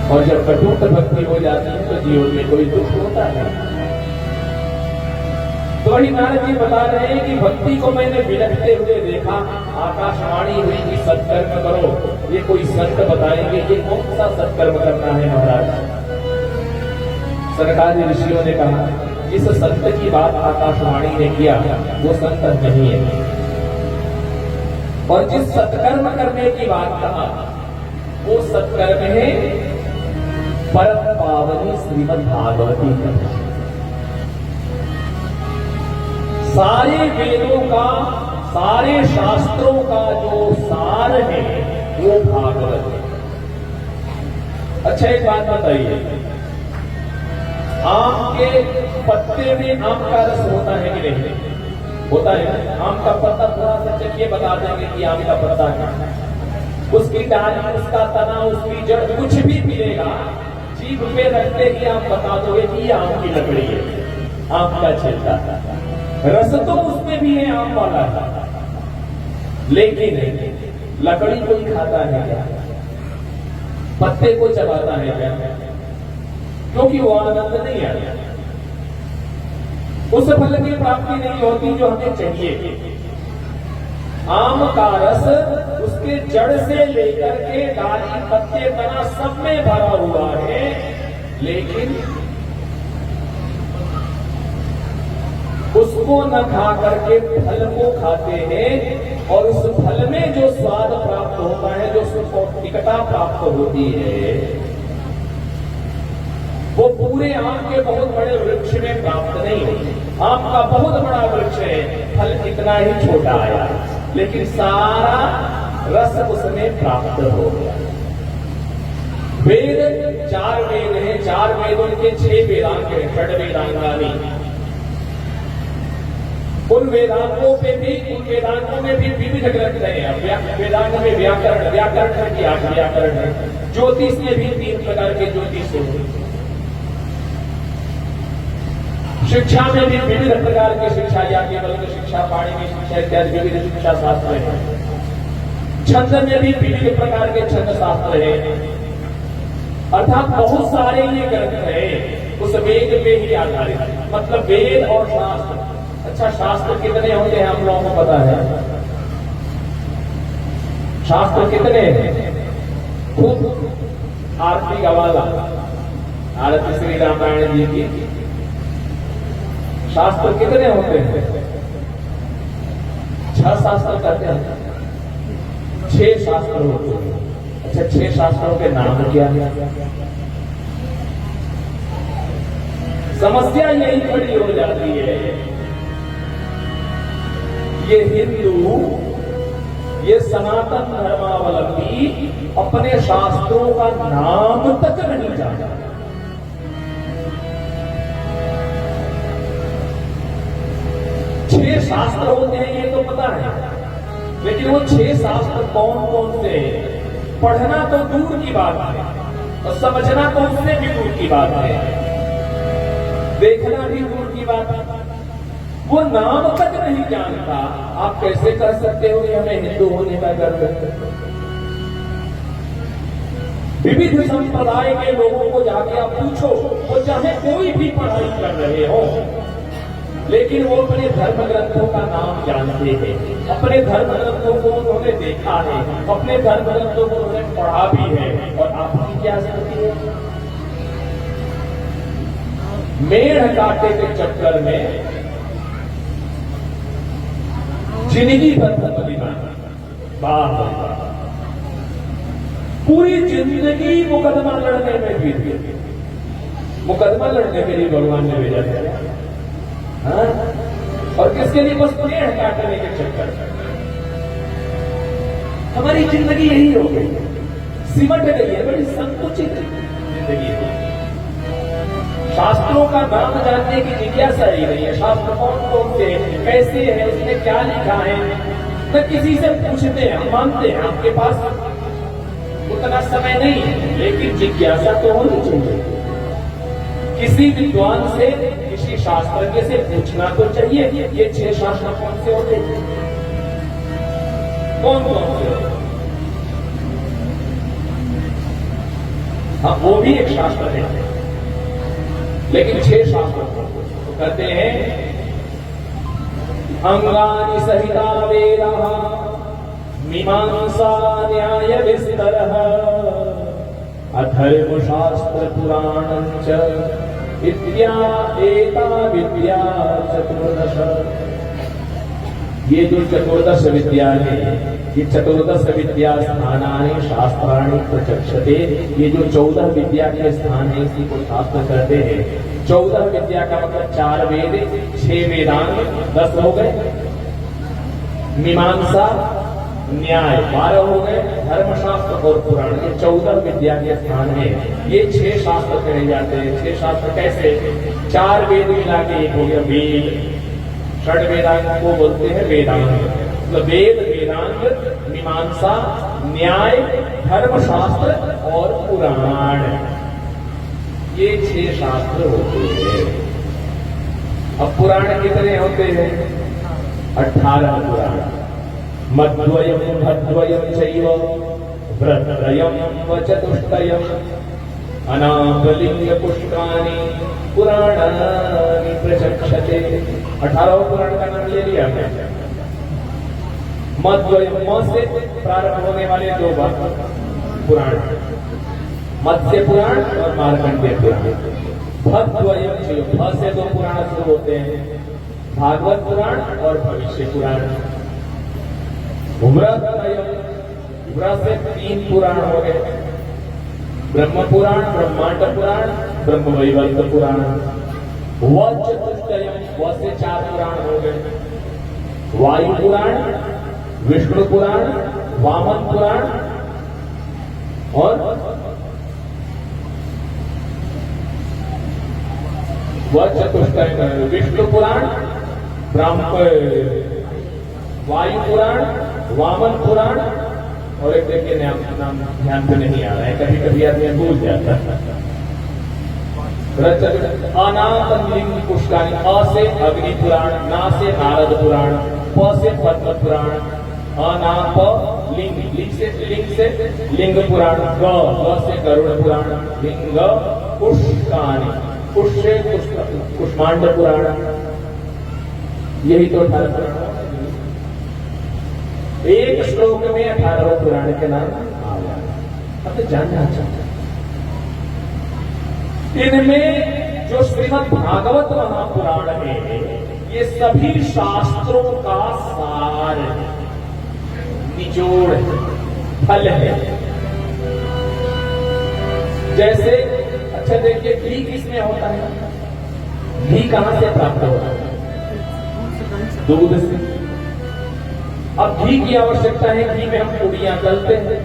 और जब कटुक भक्ति हो जाती है तो जीवन में कोई दुख होता है। तो वही नारद जी बता रहे हैं कि भक्ति को मैंने विलखते हुए देखा, आकाशवाणी हुई कि सत्कर्म करो। ये कोई संत बताएंगे ये कौन सा सत्कर्म करना है महाराज। सरकारी ऋषियों ने कहा जिस संत की बात आकाशवाणी ने किया वो संत नहीं है, और जिस सत्कर्म करने की बात कहा वो सत्कर्म है परम पावनी श्रीमद् भागवती कथा। सारे वेदों का, सारे शास्त्रों का जो सार है वो भागवत है। अच्छा एक बात बताइए, आम के पत्ते में आम का रस होता है कि नहीं? होता है। आम का पत्ता थोड़ा सा चलिए बता देंगे कि आम का पत्ता है, उसकी डाली, उसका तना, उसकी जड़, कुछ भी मिलेगा जीभ पे रखते ही आप बता दोगे कि ये आम की लकड़ी है, आम का छिलका। रस तो उसमें भी है आम वाला, लेकिन लकड़ी कोई खाता है क्या? पत्ते को चबाता है क्या? क्योंकि वो आनंद नहीं आया, उस फल की प्राप्ति नहीं होती जो हमें चाहिए। आम का रस उसके जड़ से लेकर के डाली, पत्ते, तना सब में भरा हुआ है, लेकिन उसको न खा करके फल को खाते हैं, और उस फल में जो स्वाद प्राप्त होता है, जो पौष्टिकता प्राप्त होती है, वो पूरे आम के बहुत बड़े वृक्ष में प्राप्त नहीं होती। आम का बहुत बड़ा वृक्ष है, फल इतना ही छोटा आया, लेकिन सारा रस उसमें प्राप्त हो गया। वेद 4 वेद हैं, 4 वेदों के 6 वेदांग हैं, षड वेदांगानी। उन वेदांतों में भी विविध ग्रंथ हैं। वेदांत में व्याकरण है कि 8 व्याकरण है। ज्योतिष में भी 3 प्रकार के ज्योतिष होते। शिक्षा में भी विविध प्रकार की शिक्षा, याज्ञवल्क्य शिक्षा, पाणिनि शिक्षा इत्यादि विविध शिक्षा शास्त्र है। छंद में भी विविध प्रकार के छंद शास्त्र है। अर्थात बहुत सारे ये ग्रंथ है उस वेद पे ही आधारित, मतलब वेद और शास्त्र। अच्छा, शास्त्र कितने होते हैं आप लोगों को पता है? शास्त्र कितने हैं? खुद आरती गवाला, आरती श्री रामायण जी की, शास्त्र कितने होते हैं? 6 शास्त्र कहते हैं, 6 शास्त्र होते हैं। अच्छा, 6 शास्त्रों के नाम क्या है? समस्या यही खड़ी हो जाती है, ये हिंदू, ये सनातन धर्मावलंबी अपने शास्त्रों का नाम तक नहीं जानता। छह शास्त्र होते हैं ये तो पता है, लेकिन वो 6 शास्त्र कौन कौन से पढ़ना तो दूर की बात है, और समझना तो उससे भी दूर की बात है, देखना भी दूर की बात है। वो नाम तक नहीं जानता। आप कैसे कह सकते हो कि हमें हिंदू होने का गर्व है? विविध संप्रदाय के लोगों को जाके आप पूछो, वो चाहे कोई भी पढ़ाई कर रहे हो, लेकिन वो अपने धर्म ग्रंथों का नाम जानते हैं, अपने धर्म ग्रंथों को उन्होंने देखा है, अपने धर्म ग्रंथों को उन्होंने पढ़ा भी है। और आपकी क्या स्थिति है? मेढ़ काटे के चक्कर में जिंदगी भर पूरी जिंदगी मुकदमा लड़ने में बीत गई। मुकदमा लड़ने के लिए भगवान ने भेजा था, हाँ? और किसके लिए? बस पेड़ काटने के चक्कर में हमारी जिंदगी यही हो गई, सिमट गई है, बड़ी संकुचित जिंदगी है। शास्त्रों का नाम जानने की जिज्ञासा ही नहीं है। शास्त्र कौन कौन से हैं, कैसे है, उसमें क्या लिखा है, न किसी से पूछते हैं। हम मानते हैं आपके पास उतना समय नहीं है, लेकिन जिज्ञासा तो होनी चाहिए। किसी विद्वान से, किसी शास्त्रज्ञ से पूछना तो चाहिए ये 6 शास्त्र कौन से होते हैं, कौन कौन से होते? हाँ, वो भी एक शास्त्र है, लेकिन 6 शास्त्र तो कहते हैं अंगानि सहिता वेदाः मीमांसा न्याय विस्तरः अथर्वशास्त्र पुराणं च विद्या एता विद्या चतुर्दश। ये जो चतुर्दश विद्या है, ये चतुर्दश विद्या स्थानानि शास्त्राणि प्रचक्षते, ये जो 14 विद्या के स्थान है इसी को शास्त्र कहते हैं। 14 विद्या का मतलब 4 वेद, 6 वेदांग, 10 हो गए, मीमांसा न्याय 12 हो गए, धर्मशास्त्र और पुराण, ये 14 विद्या के स्थान है। ये 6 शास्त्र कहे जाते हैं। 6 शास्त्र कैसे? 4 वेद मिला के एक हो गया वेद, 6 वेदांग को बोलते हैं वेदांग। तो वेद, वेदांग, मीमांसा, न्याय, धर्मशास्त्र और पुराण, ये 6 शास्त्र होते हैं। अब पुराण कितने होते हैं? 18 पुराण। मध्वयम भद्वयम चैव व्रतत्रयम व चतुष्टयम अनापलिंग पुष्कानि पुराणानि प्रचक्षते। 18 पुराण का नाम ले लिया हमने। मध्वयम, म से प्रारंभ होने वाले 2 पुराण, मत्स्य पुराण और मार्कंडेय पुराण। भद्वयम चैव, भ से 2 पुराण शुरू होते हैं, भागवत पुराण और भविष्य पुराण। व्रतत्रयम, व्रत से 3 पुराण हो गए, ब्रह्म पुराण, ब्रह्मांड पुराण, ब्रह्म वैवर्त पुराण। व चतुष्टयम, व से 4 पुराण हो गए, वायु पुराण, विष्णु पुराण, वामन पुराण और व चतुष्टय विष्णु पुराण, वायु पुराण, वामन पुराण और एक देखिए नाम ध्यान पे नहीं आ रहा है, कभी कभी आदमी भूल जाता है। अनापलिंग पुष्कानि, अ से अग्नि पुराण, ना से नारद पुराण, प से पद्म पुराण, अनाप लिंग, लिंग से लिंग पुराण, ग से गरुड़ पुराण, लिंग पुष्कानि, पुष्प से कुष्मांड पुराण। यही तो 18 पुराण। एक श्लोक में 18 पुराण के नाम आ गया। अब जानना चाहते हैं इनमें जो श्रीमद् भागवत महापुराण है, ये सभी शास्त्रों का सार है, निचोड़ है, फल है। जैसे अच्छा देखिए, घी किसमें होता है? घी कहां से प्राप्त होता है? दूध से। अब घी की आवश्यकता है, घी में हम पूड़ियां तलते हैं,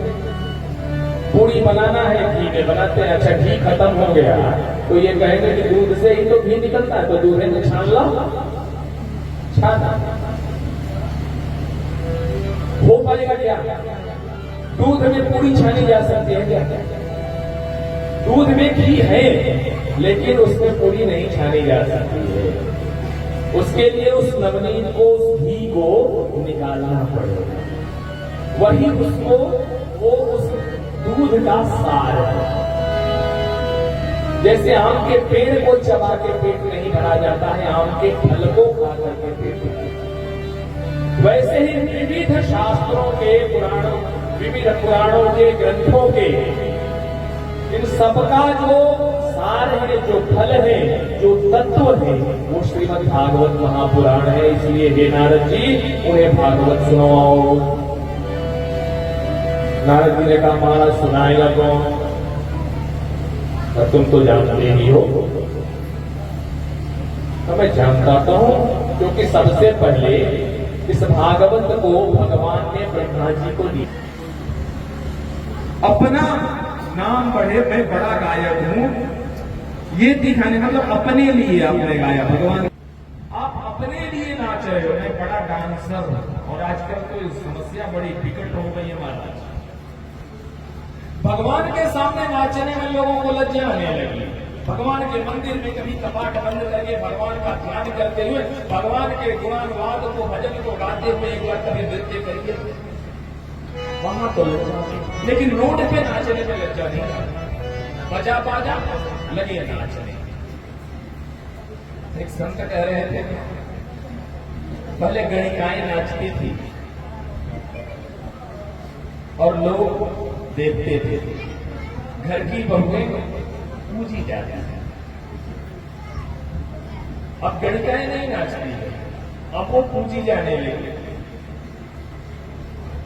पूड़ी बनाना है घी में बनाते हैं। अच्छा घी खत्म हो गया तो ये कहेंगे कि दूध से ही तो घी निकलता है, तो दूध में छान लो, छाना हो पाएगा क्या? दूध में पूड़ी छानी जा सकती है क्या? दूध में घी है लेकिन उसमें पूड़ी नहीं छानी जा सकती है। उसके लिए उस नवनीत को, उस घी को निकालना पड़ेगा। वही उसको, वो उस दूध का सार है। जैसे आम के पेड़ को चबा के पेट नहीं भरा जाता है, आम के फल को खा करके पेट, वैसे ही विविध शास्त्रों के पुराणों, विविध पुराणों के ग्रंथों के इन सबका जो सार है, जो फल है, जो तत्व है, वो श्रीमद् भागवत महापुराण है। इसलिए हे नारद जी, उन्हें भागवत सुनाओ। नारद जी ने कहा महाराज सुनाएगा कौन? तो तुम तो जानते ही हो। तो मैं जानता हूं, क्योंकि सबसे पहले इस भागवत को भगवान ने ब्रह्मा जी को दिया। अपना नाम बढ़े, मैं बड़ा गायक हूं, ये दिखाने, मतलब अपने लिए आपने गाया। भगवान आप अपने लिए नाच रहे हो, मैं बड़ा डांसर हूं। और आजकल तो समस्या बड़ी विकट हो गई है महाराज, भगवान के सामने नाचने में लोगों को लज्जा आने लगी। भगवान के मंदिर में कभी कपाट बंद करके भगवान का ध्यान करते हुए, भगवान के गुणानुवाद को, भजन को गाते हुए एक बार कभी नृत्य करिए, वहां तो लज्जा, लेकिन रोड पे नाचने में लज्जा नहीं। बजा बाजा लगे नाचने। एक संत कह रहे थे, पहले गणिकाएं नाचती थी और लोग देखते थे, घर की बहुएं पूजी जाती है। अब गणिकाएं नहीं नाचती है, अब वो पूजी जाने लगी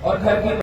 और घर की